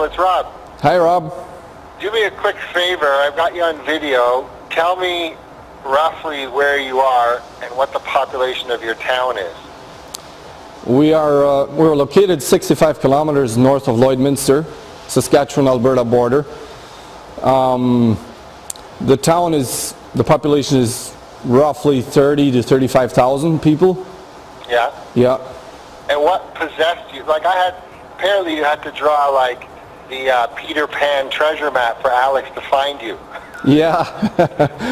Phil, it's Rob. Hi, Rob. Do me a quick favor. I've got you on video. Tell me roughly where you are and what the population of your town is. We're located 65 kilometers north of Lloydminster, Saskatchewan-Alberta border. The population is roughly 30 to 35,000 people. Yeah? Yeah. And what possessed you? Like apparently you had to draw like the Peter Pan treasure map for Alex to find you. Yeah.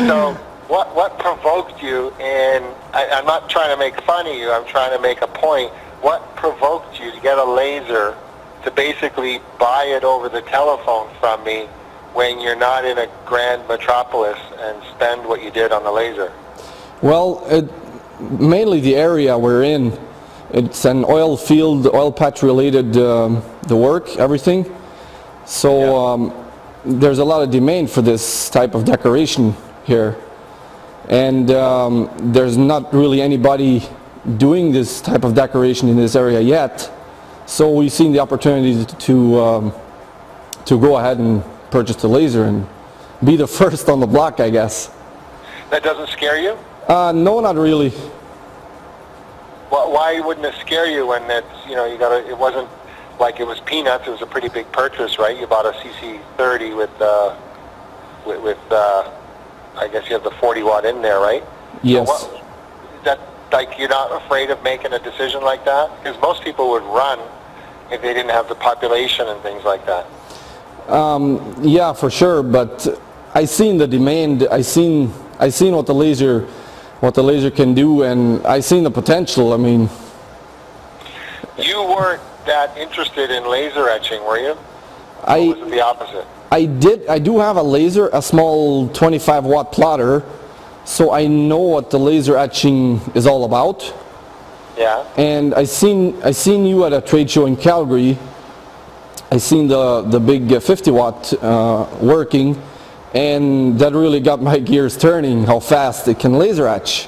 So what provoked you, and I'm not trying to make fun of you, I'm trying to make a point. What provoked you to get a laser to basically buy it over the telephone from me when you're not in a grand metropolis and spend what you did on the laser? Well, mainly the area we're in. It's an oil field, oil patch related, the work, everything. So there's a lot of demand for this type of decoration here. And there's not really anybody doing this type of decoration in this area yet. So we've seen the opportunity to go ahead and purchase the laser and be the first on the block, I guess. That doesn't scare you? No, not really. Well, why wouldn't it scare you when it's, it wasn't like it was peanuts, it was a pretty big purchase, right? You bought a CC30 with I guess you have the 40 watt in there, right? Yes. So you're not afraid of making a decision like that? Because most people would run if they didn't have the population and things like that. Yeah, for sure, but I seen the demand, I seen what the laser can do, and I seen the potential. I mean, you weren't that interested in laser etching, were you? Or was it the opposite? I do have a laser, a small 25 watt plotter, so I know what the laser etching is all about. Yeah. And I seen you at a trade show in Calgary. I seen the big 50 watt working, and that really got my gears turning, how fast it can laser etch.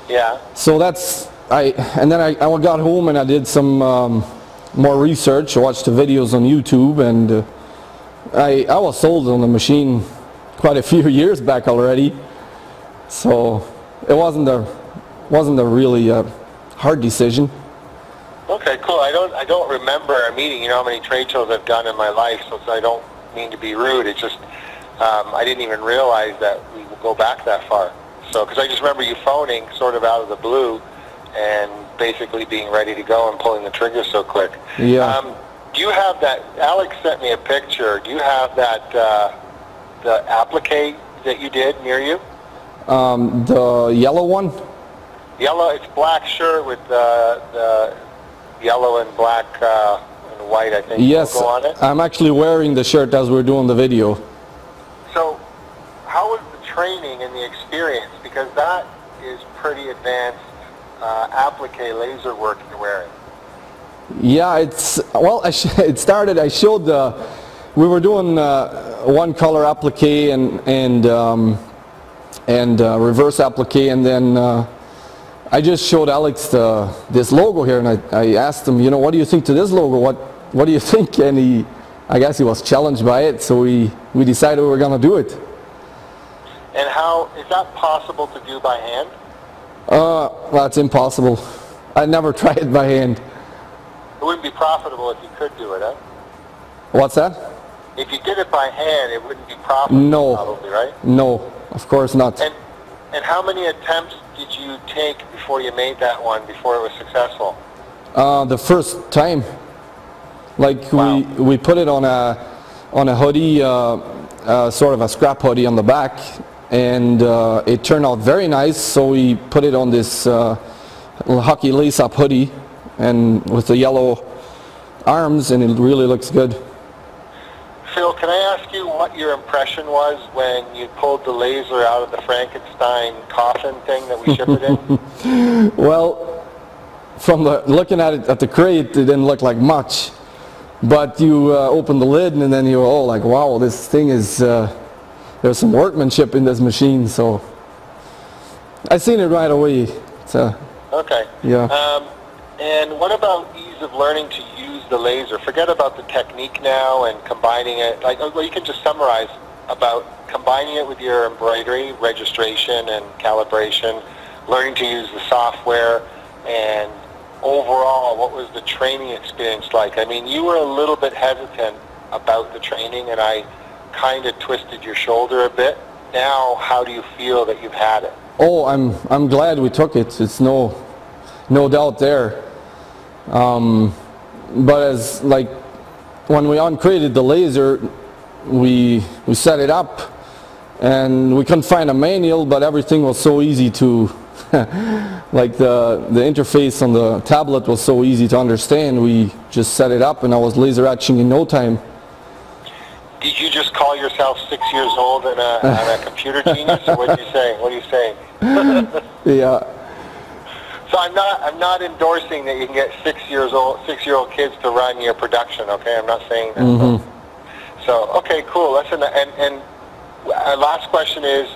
Yeah. So and then I got home and I did some more research. I watched the videos on YouTube, and I was sold on the machine quite a few years back already. So it wasn't a really hard decision. Okay, cool. I don't remember a meeting. You know how many trade shows I've done in my life, so I don't mean to be rude. It's just I didn't even realize that we would go back that far. So, because I just remember you phoning sort of out of the blue and basically being ready to go and pulling the trigger so quick. Yeah. Do you have that? Alex sent me a picture. Do you have that the applique that you did near you? The yellow one? Yellow. It's black shirt with the yellow and black and white, I think. Yes, logo on it. I'm actually wearing the shirt as we're doing the video. So, how was the training and the experience? Because that is pretty advanced applique laser work you're wearing. Yeah, it started. I showed we were doing one color applique and reverse applique, and then I just showed Alex this logo here, and I asked him, what do you think to this logo? What do you think? And I guess he was challenged by it, so we decided we were gonna do it. And how is that possible to do by hand? Well, it's impossible. I never tried it by hand. It wouldn't be profitable if you could do it, huh? What's that? If you did it by hand, it wouldn't be profitable. No. Probably, right? No, of course not. And how many attempts did you take before you made that one, before it was successful? The first time. Like, wow. we put it on a hoodie, sort of a scrap hoodie on the back, and it turned out very nice, so we put it on this hockey lace-up hoodie, and with the yellow arms, and it really looks good. Phil, can I ask you what your impression was when you pulled the laser out of the Frankenstein coffin thing that we shipped it in? Well, from looking at it at the crate, it didn't look like much. But you open the lid, and then you're all like, wow, this thing is, there's some workmanship in this machine. So I seen it right away. Okay. Yeah. And what about ease of learning to use the laser? Forget about the technique now and combining it. Like, well, you can just summarize about combining it with your embroidery, registration and calibration, learning to use the software, and overall, what was the training experience like? I mean, you were a little bit hesitant about the training, and I kind of twisted your shoulder a bit. Now, how do you feel that you've had it? Oh, I'm glad we took it. It's no doubt there. But as like when we uncrated the laser, we set it up, and we couldn't find a manual, but everything was so easy to like the interface on the tablet was so easy to understand. We just set it up, and I was laser etching in no time. Did you just call yourself 6 years old and a computer genius, or what are you saying? What are you saying? Yeah. So I'm not endorsing that you can get 6-year-old kids to run your production. Okay, I'm not saying that. Mm-hmm. So okay, cool. Listen, and our last question is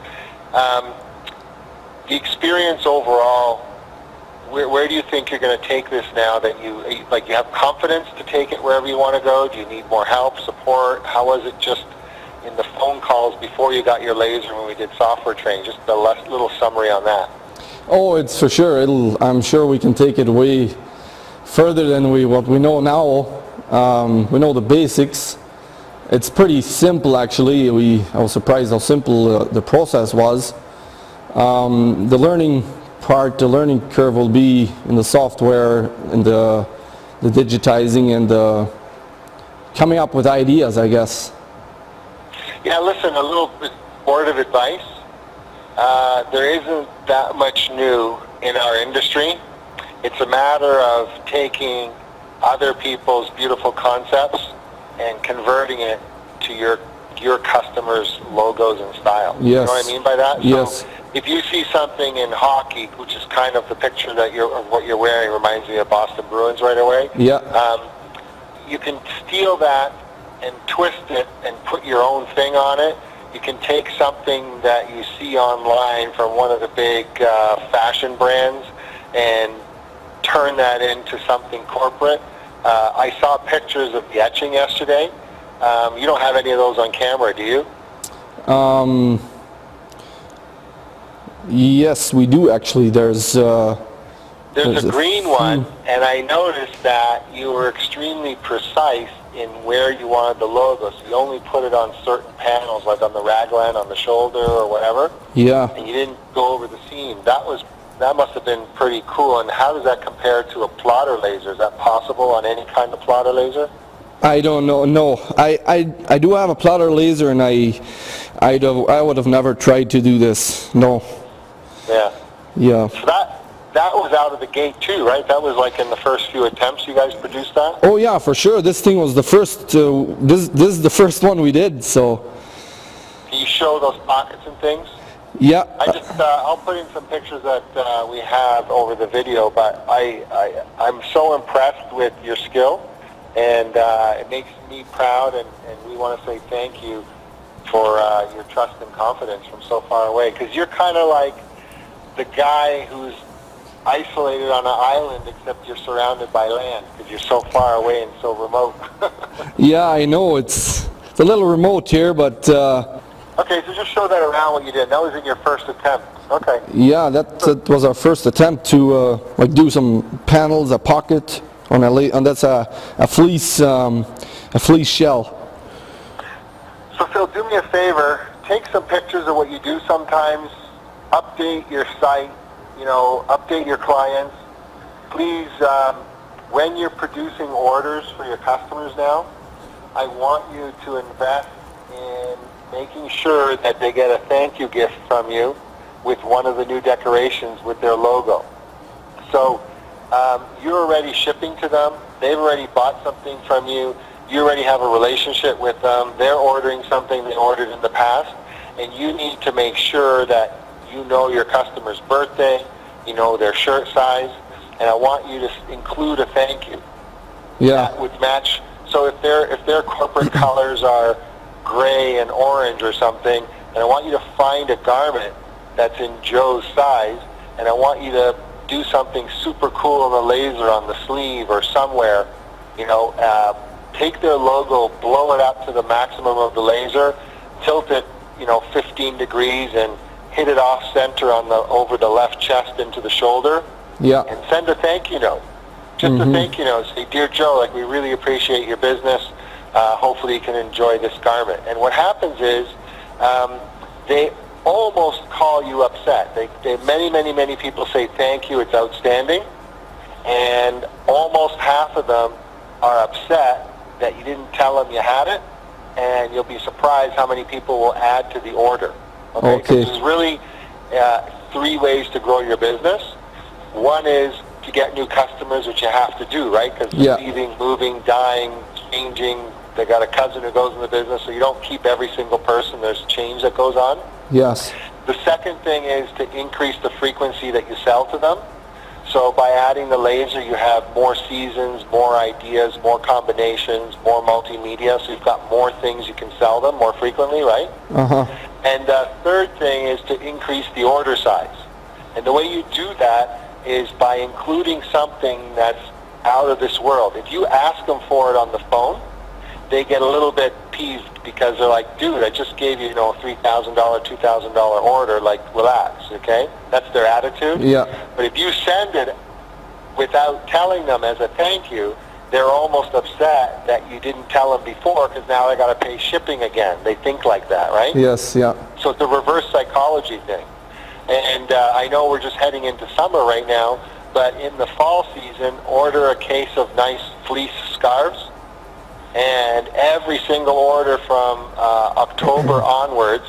the experience overall. Where do you think you're going to take this now that you have confidence to take it wherever you want to go? Do you need more help, support? How was it just in the phone calls before you got your laser when we did software training? Just a little summary on that. Oh, it's for sure. I'm sure we can take it way further than what we know now. We know the basics. It's pretty simple, actually. I was surprised how simple the process was. The learning curve will be in the software, in the digitizing, and the coming up with ideas, I guess. Yeah, listen, a little bit word of advice. There isn't that much new in our industry. It's a matter of taking other people's beautiful concepts and converting it to your customers' logos and style. Yes. You know what I mean by that? Yes. So if you see something in hockey, which is kind of the picture that what you're wearing reminds me of Boston Bruins right away. Yeah. You can steal that and twist it and put your own thing on it. You can take something that you see online from one of the big fashion brands and turn that into something corporate. I saw pictures of the etching yesterday. You don't have any of those on camera, do you? Yes, we do actually. There's a green one, and I noticed that you were extremely precise in where you wanted the logo. So you only put it on certain panels, like on the raglan, on the shoulder, or whatever. Yeah. And you didn't go over the seam. That must have been pretty cool. And how does that compare to a plotter laser? Is that possible on any kind of plotter laser? I don't know. No, I do have a plotter laser, and I would have never tried to do this. No. Yeah. Yeah. So that was out of the gate too, right? That was like in the first few attempts you guys produced that? Oh yeah, for sure. This thing was the first. This is the first one we did. So. Can you show those pockets and things? Yeah. I'll put in some pictures that we have over the video, but I'm so impressed with your skill, and it makes me proud, and we want to say thank you for your trust and confidence from so far away, because you're kind of like the guy who's isolated on an island, except you're surrounded by land because you're so far away and so remote. Yeah, I know it's a little remote here, but okay, so just show that around what you did. That was in your first attempt. Okay. Yeah, that was our first attempt to like do some panels, a pocket on and that's a fleece shell. So Phil, do me a favor, take some pictures of what you do sometimes, update your site, update your clients. Please, when you're producing orders for your customers now, I want you to invest in making sure that they get a thank you gift from you with one of the new decorations with their logo. So you're already shipping to them, they've already bought something from you, you already have a relationship with them, they're ordering something they ordered in the past, and you need to make sure that you know your customer's birthday, you know their shirt size, and I want you to include a thank you. Yeah. That would match. So if their corporate colors are gray and orange or something, and I want you to find a garment that's in Joe's size, and I want you to do something super cool on the laser on the sleeve or somewhere, you know, take their logo, blow it up to the maximum of the laser, tilt it, you know, 15 degrees and hit it off center on the over the left chest into the shoulder. Yeah. And send a thank you note. Just a thank you note. Say, dear Joe, like, we really appreciate your business. Hopefully you can enjoy this garment. And what happens is they almost call you upset. Many people say thank you, it's outstanding. And almost half of them are upset that you didn't tell them you had it. And you'll be surprised how many people will add to the order. Okay. 'Cause there's really 3 ways to grow your business. One is to get new customers, which you have to do, right? Because leaving, moving, dying, changing. They got a cousin who goes in the business, so you don't keep every single person. There's change that goes on. Yes. The second thing is to increase the frequency that you sell to them. So by adding the laser, you have more seasons, more ideas, more combinations, more multimedia. So you've got more things you can sell them more frequently, right? And the third thing is to increase the order size. And the way you do that is by including something that's out of this world. If you ask them for it on the phone, they get a little bit peeved because they're like, dude, I just gave you, you know, a $3,000, $2,000 order, like, relax, okay? That's their attitude. Yeah. But if you send it without telling them as a thank you, they're almost upset that you didn't tell them before because now they got to pay shipping again. They think like that, right? Yes, yeah. So it's a reverse psychology thing. And I know we're just heading into summer right now, but in the fall season, order a case of nice fleece scarves. And every single order from October onwards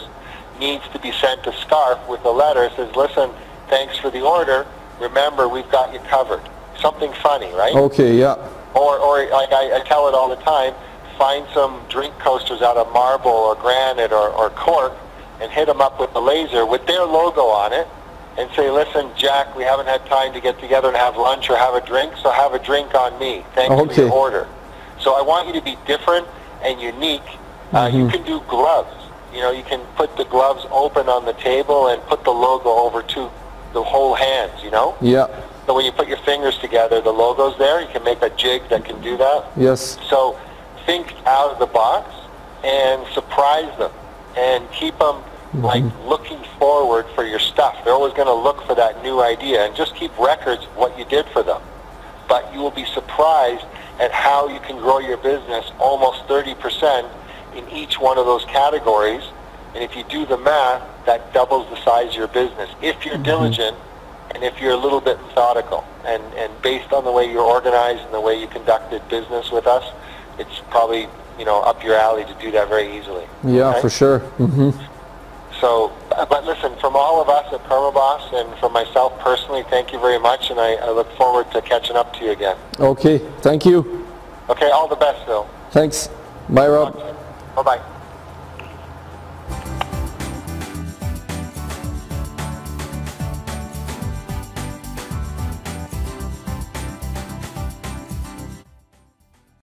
needs to be sent a scarf with a letter that says, listen, thanks for the order. Remember, we've got you covered. Something funny, right? Okay, yeah. Or like I tell it all the time, find some drink coasters out of marble or granite or cork and hit them up with the laser with their logo on it and say, listen, Jack, we haven't had time to get together and have lunch or have a drink, so have a drink on me. Thanks for your order. So I want you to be different and unique. You can do gloves. You know, you can put the gloves open on the table and put the logo over to the whole hands, you know? Yeah. So when you put your fingers together, the logo's there. You can make a jig that can do that. Yes. So think out of the box and surprise them and keep them like looking forward for your stuff. They're always going to look for that new idea, and just keep records of what you did for them. But you will be surprised at how you can grow your business almost 30% in each one of those categories. And if you do the math, that doubles the size of your business if you're diligent and if you're a little bit methodical. And based on the way you're organized and the way you conducted business with us, it's probably, you know, up your alley to do that very easily. Yeah, okay? for sure. So, but listen, from all of us at Permaboss and from myself personally, thank you very much, and I look forward to catching up to you again. Okay, thank you. Okay, all the best, Phil. Thanks. Bye, Rob. Bye-bye.